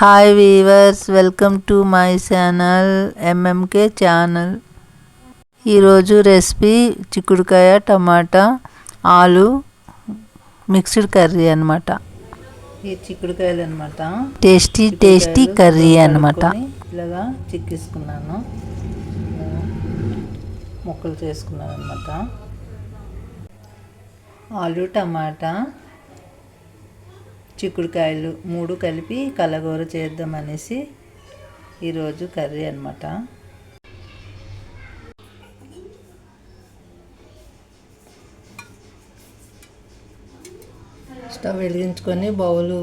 Hi weavers, welcome to my channel MMK channel. ఈరోజు recipe చిక్కుడుకాయ టమాటా ఆలు మిక్స్డ్ కర్రీ అనమాట. ఈ చిక్కుడుకాయలు అనమాట, టేస్టీ కర్రీ అనమాట. ఇలాగా చిక్కేసుకున్నాను, ముక్కలు చేసుకున్నాను అనమాట. ఆలు టమాటా చిక్కుడుకాయలు 3 కలిపి కలగూర చేద్దామనేసి ఈరోజు కర్రీ అనమాట. స్టవ్ వెలిగించుకొని బౌలు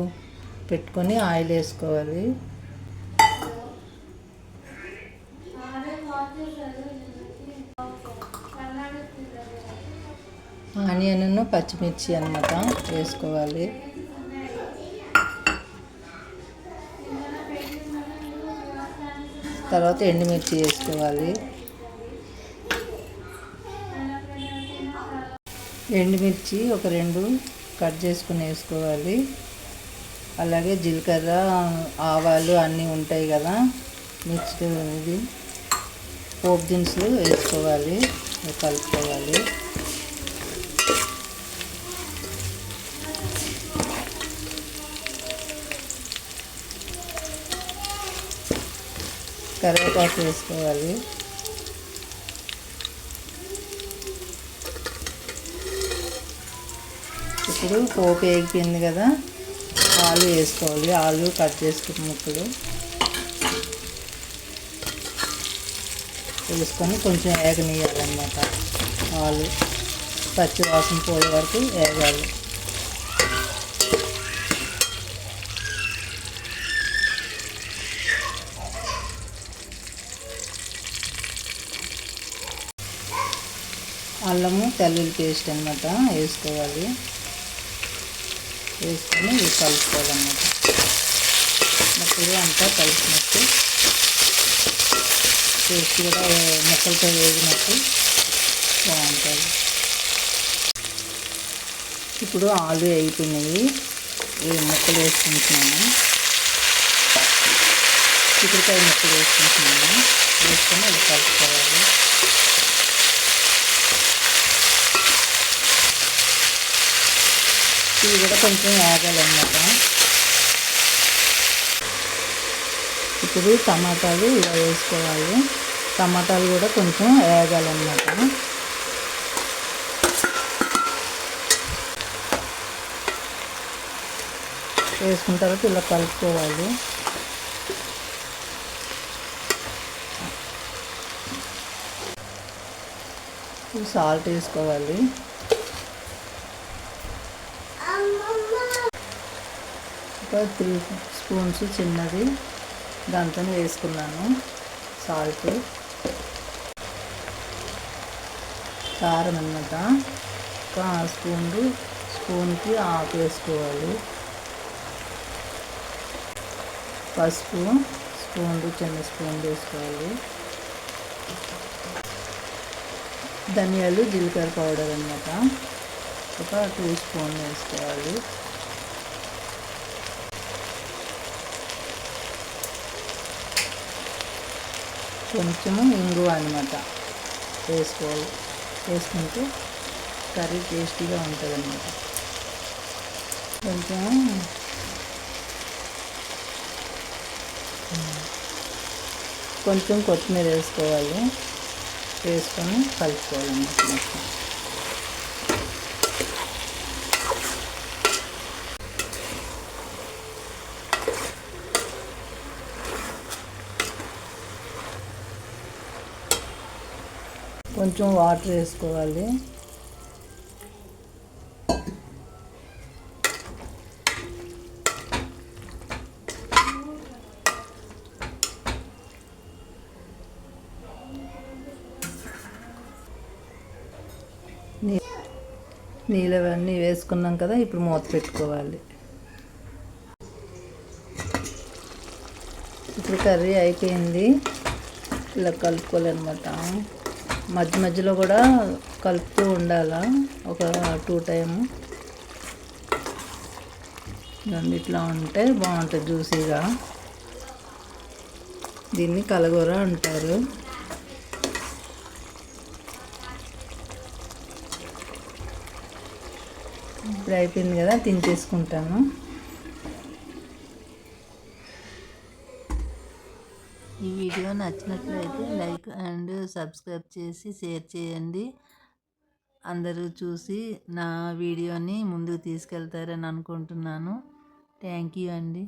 పెట్టుకొని ఆయిల్ వేసుకోవాలి. ఆనియన్ పచ్చిమిర్చి అనమాట వేసుకోవాలి. తర్వాత ఎండుమిర్చి వేసుకోవాలి. ఎండుమిర్చి ఒక 2 కట్ చేసుకుని వేసుకోవాలి. అలాగే జీలకర్ర ఆవాలు అన్నీ ఉంటాయి కదా, మిక్స్డ్ ఇది పోపు దినుసులు వేసుకోవాలి, కలుపుకోవాలి. కరివేపాకు వేసుకోవాలి. ఇప్పుడు పోపు వేగిపోయింది కదా, ఆలు వేసుకోవాలి. ఆలు కట్ చేసుకున్న ముక్కలు వేసుకొని కొంచెం వేగనీయాలన్నమాట. ఆలు పచ్చి వాసన పోయే వరకు వేగాలి. అల్లము తెల్లుల్లి పేస్ట్ అనమాట వేసుకోవాలి. వేసుకొని ఇవి కలుపుకోవాలన్నమాట. మొక్కలు అంతా కలిపినట్టు పేస్ట్ కూడా మొక్కలతో వేగినట్టు బాగుంటుంది. ఇప్పుడు ఆలు అయిపోయినాయి, ఈ ముక్కలు వేసుకుంటున్నాను. చిక్కుడుకాయ ముక్కలు వేసుకుంటున్నాను. వేసుకొని అవి కలుపుకోవాలి. ఇవి కూడా కొంచెం వేగాలన్నమాట. ఇప్పుడు టమాటాలు ఇలా వేసుకోవాలి. టమాటాలు కూడా కొంచెం వేగాలన్నమాట. వేసుకున్న తర్వాత ఇలా కలుపుకోవాలి. సాల్ట్ వేసుకోవాలి. ఒక 3 స్పూన్స్ చిన్నది దాంతో వేసుకున్నాను సాల్ట్. కారం అన్నమాట ఒక స్పూన్కి హాఫ్ వేసుకోవాలి. పసుపు చిన్న స్పూన్ వేసుకోవాలి. ధనియాలు జీలకర్ర పౌడర్ అన్నమాట ఒక 2 స్పూన్ వేసుకోవాలి. కొంచెము ఇంగువ అనమాట వేసుకోవాలి. వేసుకుంటే కర్రీ టేస్టీగా ఉంటుంది అన్నమాట. కొంచెం కొత్తిమీర వేసుకోవాలి. వేసుకొని కలుపుకోవాలన్నమాట. కొంచెం వాటర్ వేసుకోవాలి. నీళ్ళవన్నీ వేసుకున్నాం కదా, ఇప్పుడు మూత పెట్టుకోవాలి. ఇప్పుడు కర్రీ అయిపోయింది. ఇలా కలుపుకోవాలన్నమాట. మధ్యలో కూడా కలుపుతూ ఉండాలా ఒక 2 టైము. ఇట్లా ఉంటే బాగుంటుంది జ్యూసీగా. దీన్ని కలగూర అంటారు. ఇప్పుడు అయిపోయింది కదా, తినేసుకుంటాను. ఈ వీడియో నచ్చినట్లయితే లైక్ అండ్ సబ్స్క్రైబ్ చేసి షేర్ చేయండి. అందరూ చూసి నా వీడియోని ముందుకు తీసుకెళ్తారని అనుకుంటున్నాను. థ్యాంక్ యూ అండి.